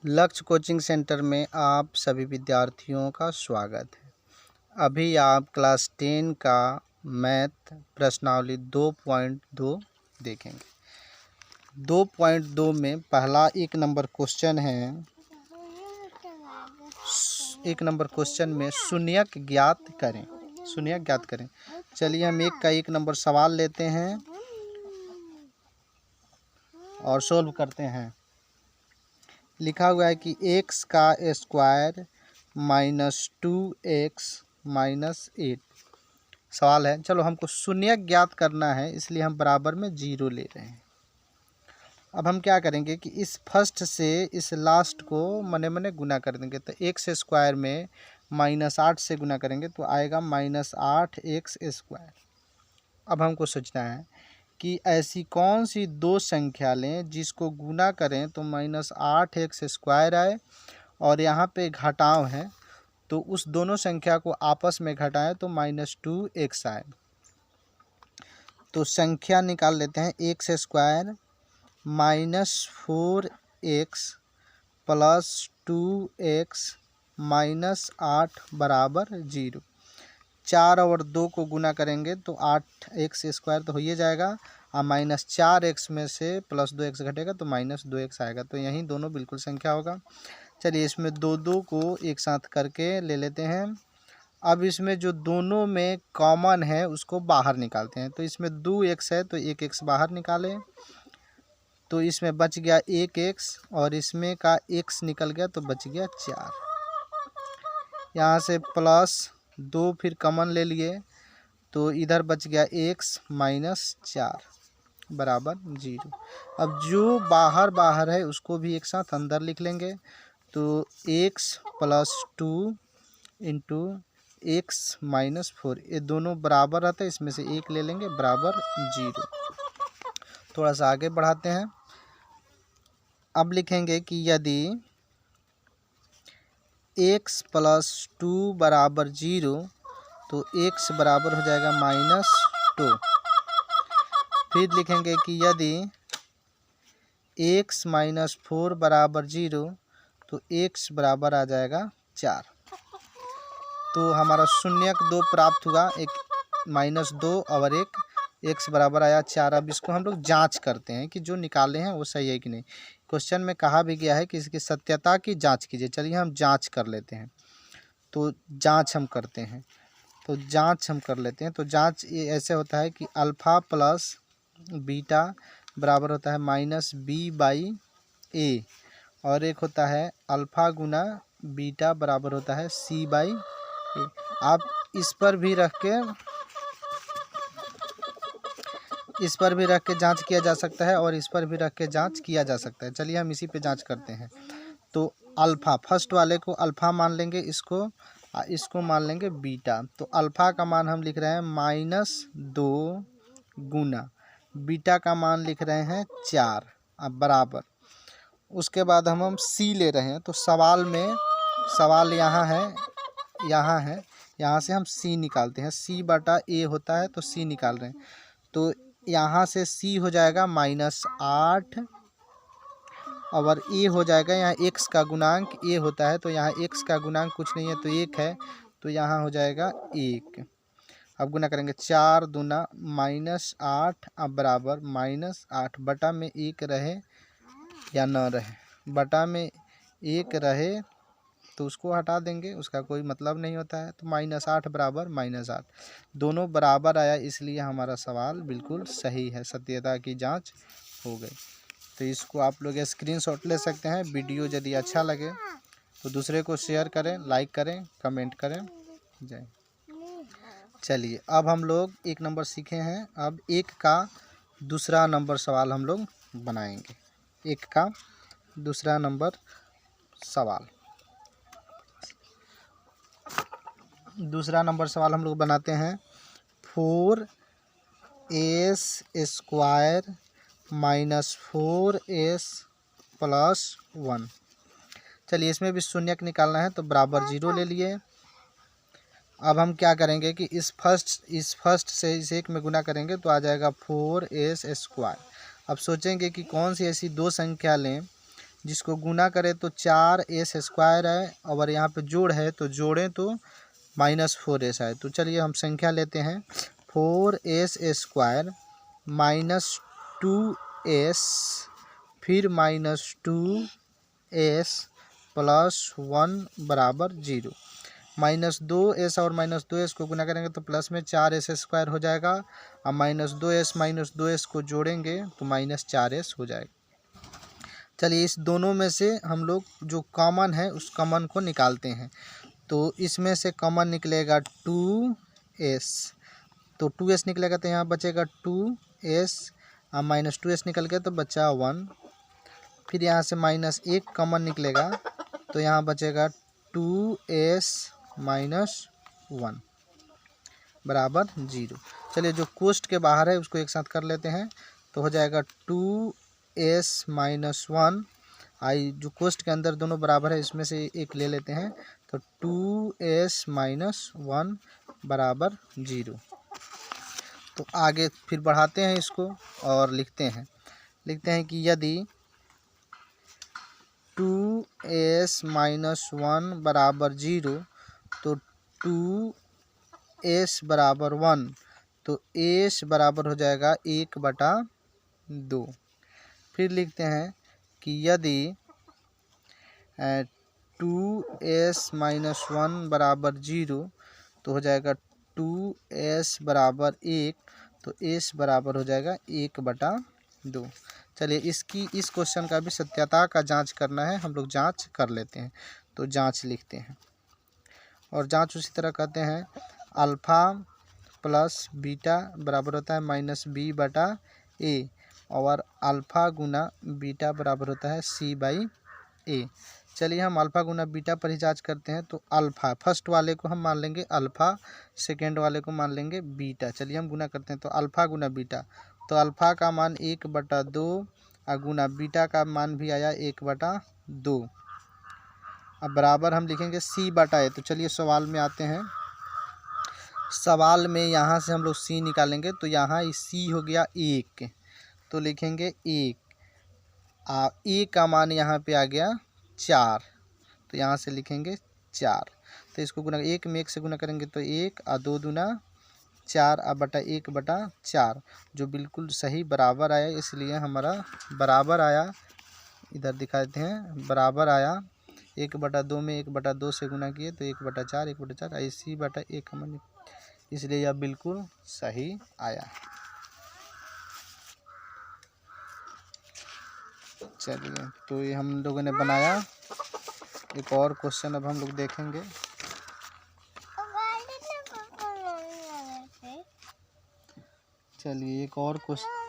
लक्ष्य coaching centre में आप सभी विद्यार्थियों का स्वागत है। अभी आप क्लास 10 का मैथ प्रश्नावली 2.2 देखेंगे। 2.2 में पहला एक नंबर क्वेश्चन है। एक नंबर क्वेश्चन में शून्यक ज्ञात करें। शून्यक ज्ञात करें। चलिए हम एक नंबर सवाल लेते हैं और सोल्व करते हैं। लिखा हुआ है कि x का स्क्वायर -2x -8 सवाल है। चलो हमको शून्यक ज्ञात करना है, इसलिए हम बराबर में 0 ले रहे हैं। अब हम क्या करेंगे कि इस फर्स्ट से इस लास्ट को मने मने गुना कर देंगे। तो x स्क्वायर में -8 से गुना करेंगे तो आएगा -8x स्क्वायर। अब हमको सोचना है कि ऐसी कौन सी दो संख्या लें जिसको गुना करें तो -8x स्क्वायर आए और यहाँ पे घटाव है तो उस दोनों संख्या को आपस में घटाएं तो -2x आए। तो संख्या निकाल लेते हैं। x स्क्वायर -4x + 2x -8 बराबर 0। 4 और 2 को गुना करेंगे तो 8x स्क्वायर तो हो ही जाएगा और -4x में से +2x घटेगा तो -2x आएगा। तो यहीं दोनों बिल्कुल संख्या होगा। चलिए इसमें 2 को एक साथ करके ले लेते हैं। अब इसमें जो दोनों में कॉमन है उसको बाहर निकालते हैं। तो इसमें 2x है तो 1x बाहर निकालें तो इसमें बच गया 1x और इसमें का x निकल गया तो बच गया 4। यहाँ से +2 फिर कॉमन ले लिए तो इधर बच गया x -4 बराबर 0। अब जो बाहर है उसको भी एक साथ अंदर लिख लेंगे तो x + 2 × x -4 ये दोनों बराबर रहते हैं, इसमें से एक ले लेंगे बराबर 0। थोड़ा सा आगे बढ़ाते हैं। अब लिखेंगे कि यदि x + 2 बराबर 0 तो x बराबर हो जाएगा -2। फिर लिखेंगे कि यदि x -4 बराबर 0 तो x बराबर आ जाएगा 4। तो हमारा शून्यक 2 प्राप्त हुआ, एक -2 और एक x बराबर आया 4। अब इसको हम लोग जांच करते हैं कि जो निकाले हैं वो सही है कि नहीं। क्वेश्चन में कहा भी गया है कि इसकी सत्यता की जांच कीजिए। चलिए हम जांच कर लेते हैं। तो जांच हम करते हैं तो जांच ये ऐसे होता है कि अल्फ़ा प्लस बीटा बराबर होता है -b/a और एक होता है अल्फ़ा गुना बीटा बराबर होता है c/a। आप इस पर भी रख के जांच किया जा सकता है और इस पर भी रख के जांच किया जा सकता है। चलिए हम इसी पे जांच करते हैं। तो अल्फ़ा फर्स्ट वाले को अल्फ़ा मान लेंगे, इसको मान लेंगे बीटा। तो अल्फ़ा का मान हम लिख रहे हैं -2 गुना बीटा का मान लिख रहे हैं 4 अब बराबर। उसके बाद हम सी ले रहे हैं। तो सवाल यहाँ है यहाँ से हम सी निकालते हैं। c/a होता है तो c निकाल रहे हैं। तो यहाँ से c हो जाएगा -8 और a हो जाएगा, यहाँ x का गुणांक a होता है तो यहाँ x का गुणांक कुछ नहीं है तो 1 है तो यहाँ हो जाएगा 1। अब गुना करेंगे 4 दूना -8 अब बराबर -8 बटा में 1 रहे या न रहे। बटा में 1 रहे तो उसको हटा देंगे, उसका कोई मतलब नहीं होता है। तो -8 बराबर -8 दोनों बराबर आया, इसलिए हमारा सवाल बिल्कुल सही है। सत्यता की जांच हो गई। तो इसको आप लोग स्क्रीनशॉट ले सकते हैं। वीडियो यदि अच्छा लगे तो दूसरे को शेयर करें, लाइक करें, कमेंट करें। जय। चलिए अब हम लोग एक नंबर सीखे हैं। अब एक का दूसरा नंबर सवाल हम लोग बनाएंगे। एक का दूसरा नंबर सवाल हम लोग बनाते हैं। 4s square -4s + 1। चलिए इसमें भी शून्यक निकालना है तो बराबर 0 ले लिए। अब हम क्या करेंगे कि इस फर्स्ट से इस एक में गुना करेंगे तो आ जाएगा 4s स्क्वायर। अब सोचेंगे कि कौन सी ऐसी दो संख्या लें जिसको गुना करें तो 4s² है, और यहाँ पे जोड़ है तो जोड़ें तो -4s है। तो चलिए हम संख्या लेते हैं, 4s² -2s फिर -2s + 1 बराबर 0। -2s और -2s को गुना करेंगे तो प्लस में 4s² हो जाएगा, और -2s को जोड़ेंगे तो -4s हो जाएगा। चलिए इस दोनों में से हम लोग जो कॉमन है उस कॉमन को निकालते हैं। तो इसमें से कॉमन निकलेगा 2s, तो 2s निकलेगा तो यहाँ बचेगा 2s, और -2s निकल गया तो बचा 1। फिर यहाँ से -1 कॉमन निकलेगा तो यहाँ बचेगा 2s - 1 बराबर 0। चलिए जो कोष्ठ के बाहर है उसको एक साथ कर लेते हैं, तो हो जाएगा 2s - 1। आई जो कोष्ठ के अंदर दोनों बराबर है, इसमें से एक ले लेते हैं, तो 2s - 1 बराबर 0। तो आगे फिर बढ़ाते हैं इसको और लिखते हैं कि यदि 2s - 1 बराबर 0 तो 2s बराबर 1, तो s बराबर हो जाएगा 1/2। फिर लिखते हैं कि यदि 2s - 1 बराबर 0 तो हो जाएगा 2s बराबर 1, तो s बराबर हो जाएगा 1/2। चलिए इस क्वेश्चन का भी सत्यता का जांच करना है, हम लोग जांच कर लेते हैं। तो जांच लिखते हैं, और जांच उसी तरह कहते हैं, अल्फ़ा प्लस बीटा बराबर होता है -b/a, और अल्फ़ा गुना बीटा बराबर होता है c/a। चलिए हम अल्फ़ा गुना बीटा पर ही जांच करते हैं। तो अल्फ़ा फर्स्ट वाले को हम मान लेंगे अल्फ़ा, सेकेंड वाले को मान लेंगे बीटा। चलिए हम गुना करते हैं, तो अल्फ़ा गुना बीटा, तो अल्फ़ा का मान 1/2 और गुना बीटा का मान भी आया 1/2। अब बराबर हम लिखेंगे c/a। तो चलिए सवाल में आते हैं, सवाल में यहाँ से हम लोग c निकालेंगे, तो यहाँ c हो गया 1, तो लिखेंगे 1, a का मान यहाँ पे आ गया 4, तो यहाँ से लिखेंगे 4। तो इसको गुना 1 में 1 से गुना करेंगे तो 1 और 2 दूना 4 और बटा 1/4, जो बिल्कुल सही बराबर आया, इसलिए हमारा बराबर आया। इधर दिखा देते हैं, बराबर आया 1/2 में 1/2 से गुना किए तो 1/4, 1/4 इसी बटा 1 कॉमन, इसलिए यह बिल्कुल सही आया। चलिए तो ये हम लोगों ने बनाया। एक और क्वेश्चन अब हम लोग देखेंगे। चलिए एक और क्वेश्चन